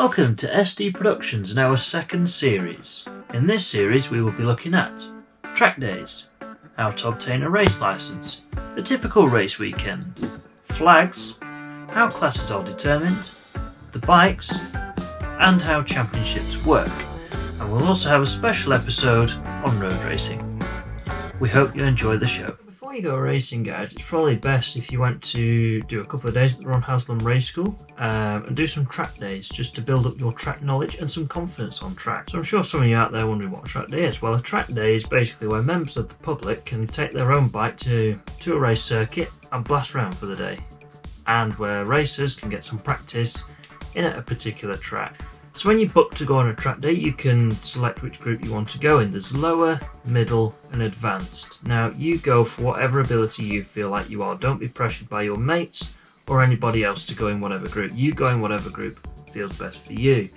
Welcome to SD Productions and our second series. In this series we will be looking at Trackdays, how to obtain a race license, the typical race weekend, flags, how classes are determined, the bikes, and how championships work. And we'll also have a special episode on road racing. We hope you enjoy the show. Before you go racing, guys, it's probably best if you went to do a couple of days at the Ron Haslam Race School and do some track days just to build up your track knowledge and some confidence on track. So I'm sure some of you out there wondering what a track day is. Well, a track day is basically where members of the public can take their own bike to a race circuit and blast around for the day, and where racers can get some practice in a particular track. So when you book to go on a track day, you can select which group you want to go in. There's lower, middle and advanced. Now you go for whatever ability you feel like you are. Don't be pressured by your mates or anybody else to go in whatever group. You go in whatever group feels best for you.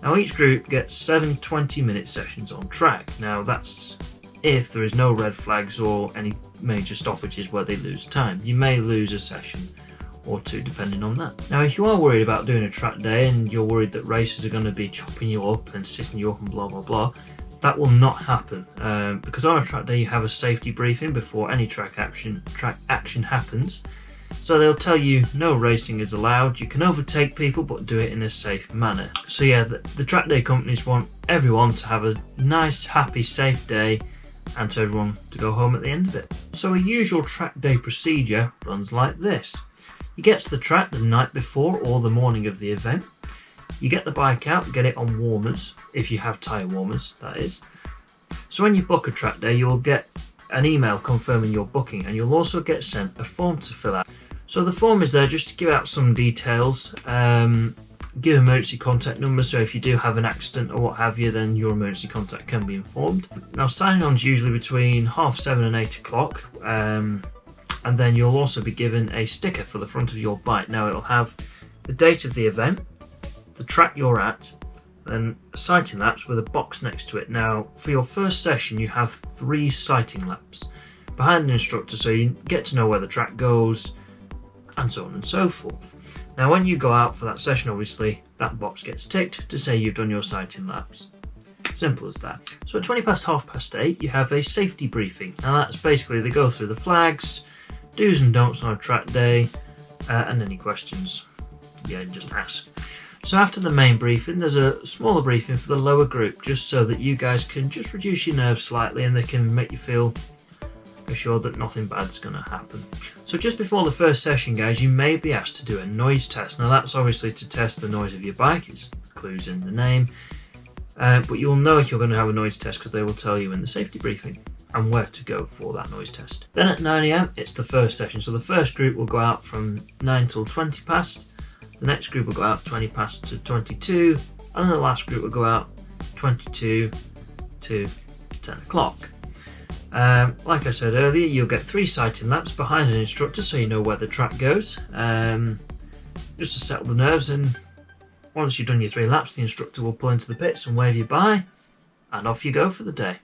Now each group gets 7 20-minute sessions on track. Now that's if there is no red flags or any major stoppages where they lose time. You may lose a session or two depending on that. Now if you are worried about doing a track day and you're worried that racers are going to be chopping you up and sitting you up and blah blah blah, that will not happen because on a track day you have a safety briefing before any track action happens. So they'll tell you no racing is allowed, you can overtake people but do it in a safe manner. So yeah, the track day companies want everyone to have a nice, happy, safe day and to everyone to go home at the end of it. So a usual track day procedure runs like this. You get to the track the night before or the morning of the event. You get the bike out, get it on warmers, if you have tyre warmers, that is. So when you book a track day, you'll get an email confirming your booking, and you'll also get sent a form to fill out. So the form is there just to give out some details, give emergency contact numbers, so if you do have an accident or what have you, then your emergency contact can be informed. Now signing on is usually between 7:30 and 8 o'clock. And then you'll also be given a sticker for the front of your bike. Now it'll have the date of the event, the track you're at, and sighting laps with a box next to it. Now for your first session you have 3 sighting laps behind the instructor, so you get to know where the track goes and so on and so forth. Now when you go out for that session, obviously that box gets ticked to say you've done your sighting laps. Simple as that. So at 8:20 you have a safety briefing. Now that's basically they go through the flags, do's and don'ts on a track day, and any questions, just ask. So after the main briefing, there's a smaller briefing for the lower group, just so that you guys can just reduce your nerves slightly and they can make you feel assured that nothing bad's going to happen. So just before the first session, guys, you may be asked to do a noise test. Now that's obviously to test the noise of your bike, it's clues in the name, but you'll know if you're going to have a noise test because they will tell you in the safety briefing and where to go for that noise test. Then at 9 AM it's the first session. So the first group will go out from 9 till 20 past, the next group will go out 20 past to 22, and then the last group will go out 22 to 10 o'clock. Like I said earlier, you'll get 3 sighting laps behind an instructor so you know where the track goes, just to settle the nerves, and once you've done your 3 laps the instructor will pull into the pits and wave you bye and off you go for the day.